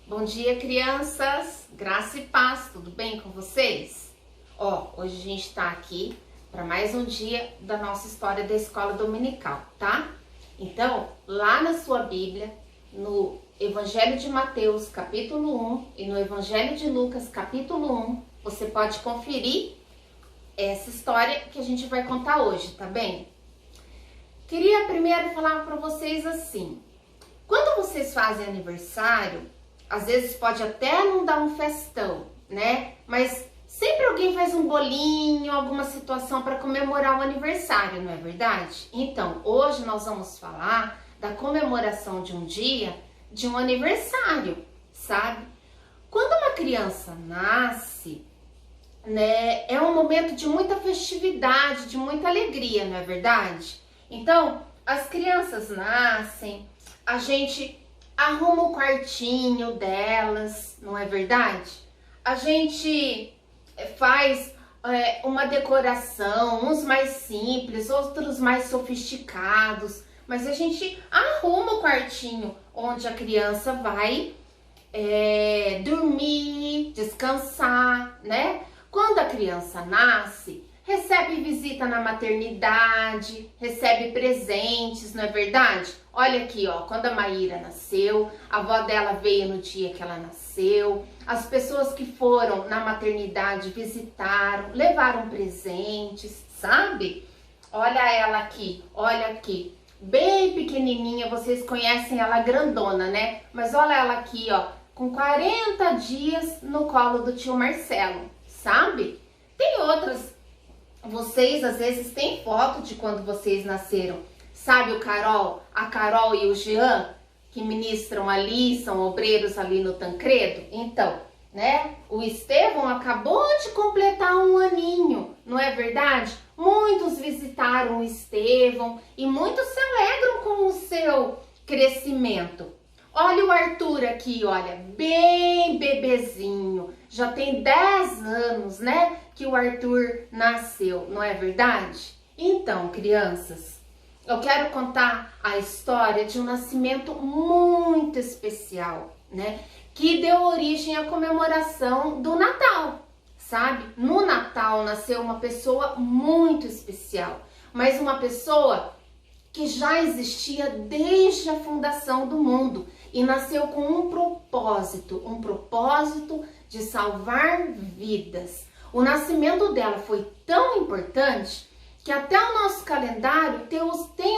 Bom dia, crianças! Graça e paz, tudo bem com vocês? Hoje a gente tá aqui para mais um dia da nossa história da escola dominical, tá? Então, lá na sua Bíblia, no Evangelho de Mateus, capítulo 1, e no Evangelho de Lucas, capítulo 1, você pode conferir essa história que a gente vai contar hoje, tá bem? Queria primeiro falar para vocês assim: quando vocês fazem aniversário, às vezes pode até não dar um festão, né? Mas sempre alguém faz um bolinho, alguma situação para comemorar o aniversário, não é verdade? Então, hoje nós vamos falar da comemoração de um dia, de um aniversário, sabe? Quando uma criança nasce, né, é um momento de muita festividade, de muita alegria, não é verdade? Então, as crianças nascem, a gente arruma o quartinho delas, não é verdade? A gente faz uma decoração, uns mais simples, outros mais sofisticados, mas a gente arruma o quartinho onde a criança vai dormir, descansar, né? Quando a criança nasce, recebe visita na maternidade, recebe presentes, não é verdade? Olha aqui, quando a Maíra nasceu, a avó dela veio no dia que ela nasceu, as pessoas que foram na maternidade visitaram, levaram presentes, sabe? Olha ela aqui, olha aqui, bem pequenininha, vocês conhecem ela grandona, né? Mas olha ela aqui, com 40 dias no colo do tio Marcelo, sabe? Tem outras. Vocês às vezes têm foto de quando vocês nasceram. Sabe a Carol e o Jean, que ministram ali, são obreiros ali no Tancredo? Então, né? O Estevão acabou de completar um aninho, não é verdade? Muitos visitaram o Estevão e muitos se alegram com o seu crescimento. Olha o Arthur aqui, olha, bem bebezinho, já tem 10 anos, né, que o Arthur nasceu, não é verdade? Então, crianças, eu quero contar a história de um nascimento muito especial, né, que deu origem à comemoração do Natal, sabe? No Natal nasceu uma pessoa muito especial, mas uma pessoa que já existia desde a fundação do mundo e nasceu com um propósito de salvar vidas. O nascimento dela foi tão importante que até o nosso calendário tem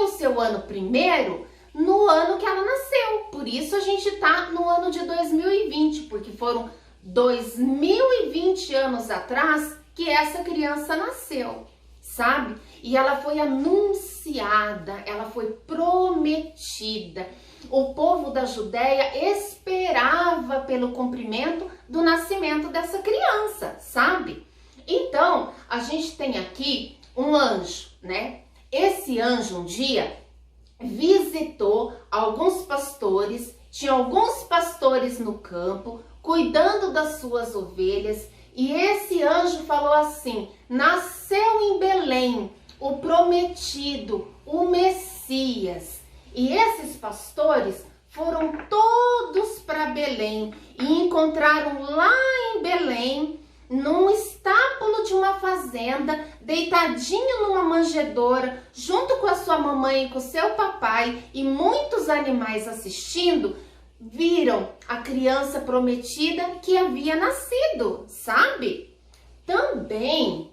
o seu ano primeiro no ano que ela nasceu. Por isso a gente está no ano de 2020, porque foram 2020 anos atrás que essa criança nasceu, sabe? E ela foi anunciada, ela foi prometida. O povo da Judéia esperava pelo cumprimento do nascimento dessa criança, sabe? Então, a gente tem aqui um anjo, né? Esse anjo um dia visitou alguns pastores, tinha alguns pastores no campo, cuidando das suas ovelhas, e esse anjo falou assim: nasceu em Belém o prometido, o Messias. E esses pastores foram todos para Belém e encontraram lá em Belém, num estábulo de uma fazenda, deitadinho numa manjedoura, junto com a sua mamãe e com o seu papai e muitos animais assistindo, viram a criança prometida que havia nascido, sabe? Também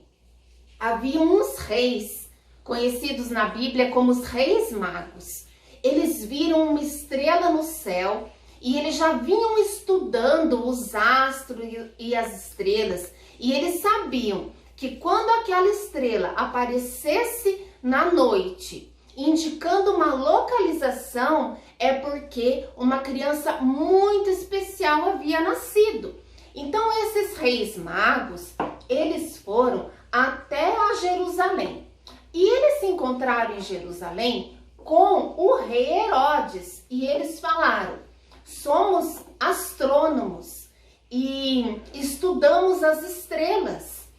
havia uns reis, conhecidos na Bíblia como os reis magos. Eles viram uma estrela no céu e eles já vinham estudando os astros e as estrelas. E eles sabiam que quando aquela estrela aparecesse na noite, indicando uma localização, é porque uma criança muito especial havia nascido. Então esses reis magos, eles foram até a Jerusalém. E eles se encontraram em Jerusalém com o rei Herodes. E eles falaram: somos astrônomos e estudamos as estrelas.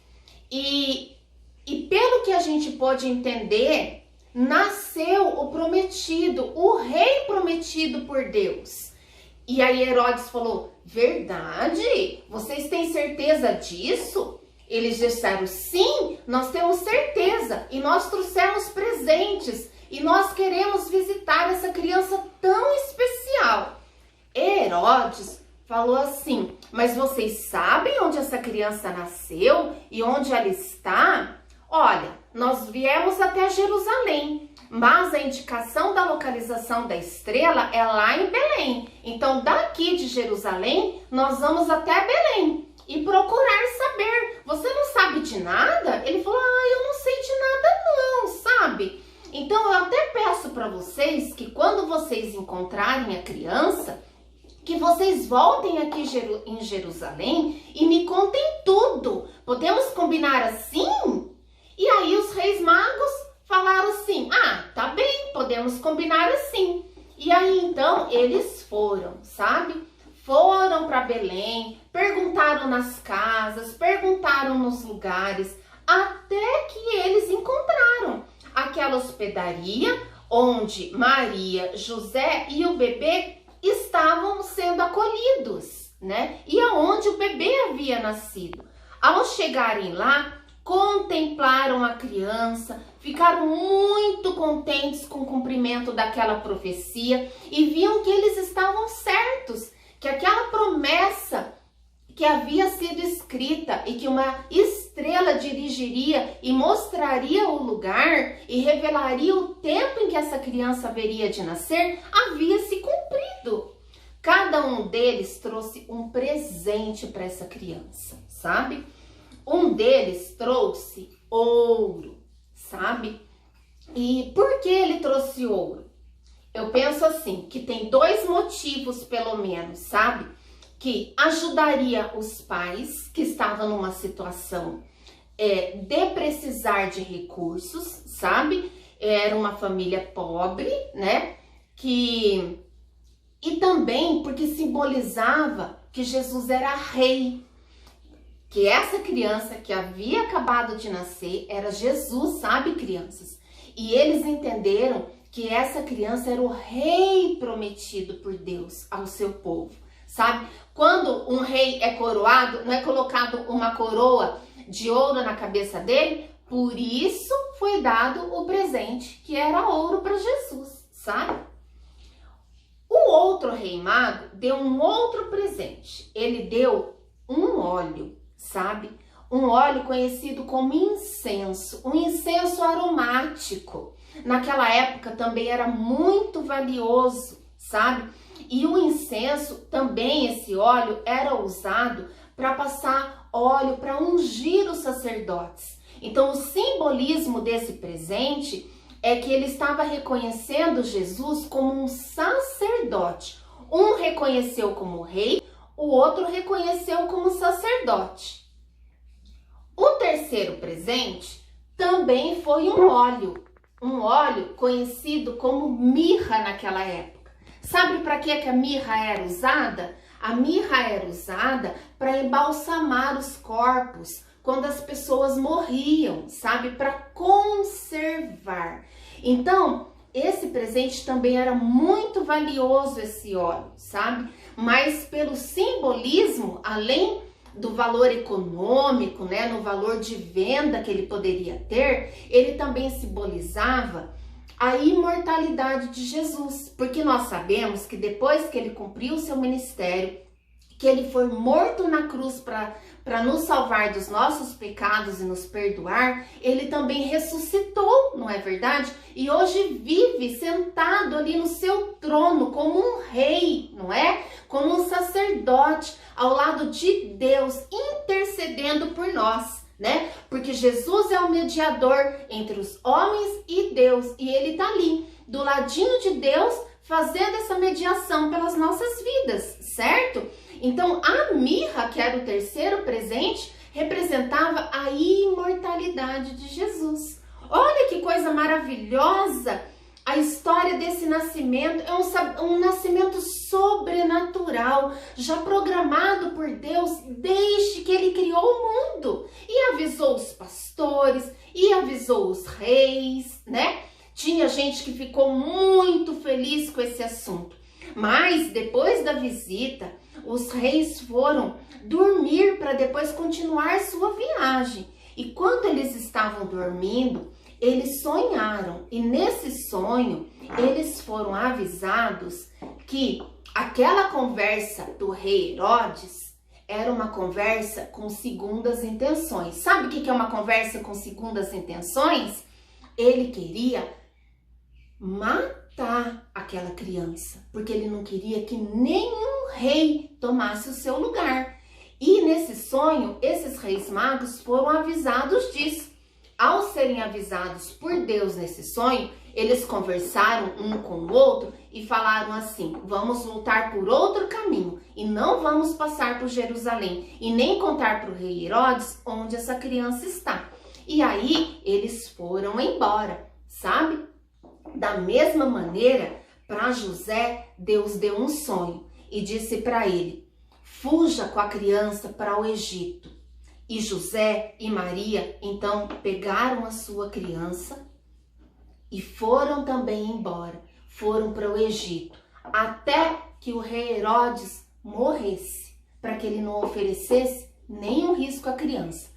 E pelo que a gente pode entender, nasceu o prometido, o rei prometido por Deus. E aí Herodes falou, verdade? Vocês têm certeza disso? Eles disseram, sim, nós temos certeza e nós trouxemos presentes e nós queremos visitar essa criança tão especial. Herodes falou assim, mas vocês sabem onde essa criança nasceu e onde ela está? Olha, nós viemos até Jerusalém, mas a indicação da localização da estrela é lá em Belém. Então, daqui de Jerusalém, nós vamos até Belém e procurar saber. Você não sabe de nada? Ele falou, eu não sei de nada não, sabe? Então, eu até peço para vocês que quando vocês encontrarem a criança, que vocês voltem aqui em Jerusalém e me contem tudo. Podemos combinar assim? E aí os reis magos falaram assim, tá bem, podemos combinar assim. E aí então eles foram, sabe? Foram para Belém, perguntaram nas casas, perguntaram nos lugares, até que eles encontraram aquela hospedaria onde Maria, José e o bebê estavam sendo acolhidos, né? E aonde o bebê havia nascido. Ao chegarem lá, contemplaram a criança, ficaram muito contentes com o cumprimento daquela profecia e viam que eles estavam certos, que aquela promessa que havia sido escrita e que uma estrela dirigiria e mostraria o lugar e revelaria o tempo em que essa criança haveria de nascer, havia se cumprido. Cada um deles trouxe um presente para essa criança, sabe? Um deles trouxe ouro, sabe? E por que ele trouxe ouro? Eu penso assim, que tem dois motivos pelo menos, sabe? Que ajudaria os pais que estavam numa situação de precisar de recursos, sabe? Era uma família pobre, né? E também porque simbolizava que Jesus era rei. Que essa criança que havia acabado de nascer era Jesus, sabe, crianças? E eles entenderam que essa criança era o rei prometido por Deus ao seu povo, sabe? Quando um rei é coroado, não é colocado uma coroa de ouro na cabeça dele, por isso foi dado o presente, que era ouro para Jesus, sabe? O outro rei mago deu um outro presente. Ele deu um óleo, sabe? Um óleo conhecido como incenso, um incenso aromático. Naquela época também era muito valioso, sabe? E o incenso, também esse óleo, era usado para passar óleo para ungir os sacerdotes. Então, o simbolismo desse presente é que ele estava reconhecendo Jesus como um sacerdote. Um reconheceu como rei, o outro reconheceu como sacerdote. O terceiro presente também foi um óleo conhecido como mirra naquela época. Sabe para que a mirra era usada? A mirra era usada para embalsamar os corpos quando as pessoas morriam, sabe? Para conservar. Então, esse presente também era muito valioso, esse óleo, sabe? Mas pelo simbolismo, além do valor econômico, né, no valor de venda que ele poderia ter, ele também simbolizava a imortalidade de Jesus, porque nós sabemos que depois que ele cumpriu o seu ministério, que ele foi morto na cruz para nos salvar dos nossos pecados e nos perdoar, ele também ressuscitou, não é verdade? E hoje vive sentado ali no seu trono como um rei, não é? Como um sacerdote ao lado de Deus, intercedendo por nós, né? Porque Jesus é o mediador entre os homens e Deus, e ele tá ali, do ladinho de Deus, fazendo essa mediação pelas nossas vidas, certo? Então, a mirra, que era o terceiro presente, representava a imortalidade de Jesus. Olha que coisa maravilhosa! A história desse nascimento é um nascimento sobrenatural, já programado por Deus desde que ele criou o mundo. E avisou os pastores, e avisou os reis, né? Tinha gente que ficou muito feliz com esse assunto. Mas depois da visita, os reis foram dormir para depois continuar sua viagem. E quando eles estavam dormindo, eles sonharam. E nesse sonho, eles foram avisados que aquela conversa do rei Herodes era uma conversa com segundas intenções. Sabe o que é uma conversa com segundas intenções? Ele queria matar aquela criança, porque ele não queria que nenhum rei tomasse o seu lugar. E nesse sonho, esses reis magos foram avisados disso. Ao serem avisados por Deus nesse sonho, eles conversaram um com o outro e falaram assim: vamos lutar por outro caminho e não vamos passar por Jerusalém e nem contar para o rei Herodes onde essa criança está. E aí eles foram embora, sabe? Da mesma maneira, para José, Deus deu um sonho e disse para ele: fuja com a criança para o Egito. E José e Maria, então, pegaram a sua criança e foram também embora. Foram para o Egito, até que o rei Herodes morresse, para que ele não oferecesse nenhum risco à criança.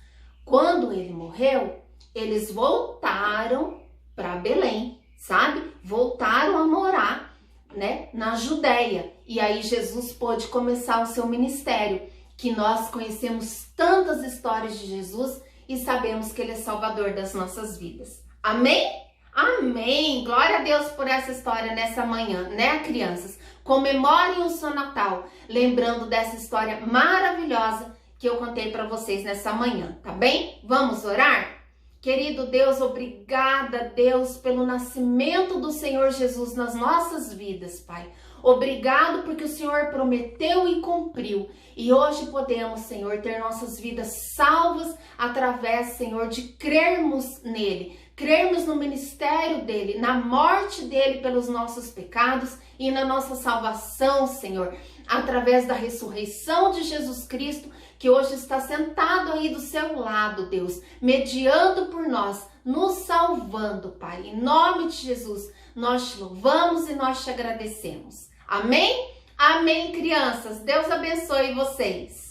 Quando ele morreu, eles voltaram para Belém, sabe? Voltaram a morar, né, na Judéia. E aí Jesus pôde começar o seu ministério, que nós conhecemos tantas histórias de Jesus e sabemos que ele é salvador das nossas vidas. Amém? Amém! Glória a Deus por essa história nessa manhã, né, crianças? Comemorem o seu Natal, lembrando dessa história maravilhosa que eu contei para vocês nessa manhã, tá bem? Vamos orar? Querido Deus, obrigada, Deus, pelo nascimento do Senhor Jesus nas nossas vidas, Pai. Obrigado porque o Senhor prometeu e cumpriu. E hoje podemos, Senhor, ter nossas vidas salvas através, Senhor, de crermos nele. Crermos no ministério dele, na morte dele pelos nossos pecados e na nossa salvação, Senhor, através da ressurreição de Jesus Cristo, que hoje está sentado aí do seu lado, Deus, mediando por nós, nos salvando, Pai. Em nome de Jesus, nós te louvamos e nós te agradecemos. Amém? Amém, crianças. Deus abençoe vocês.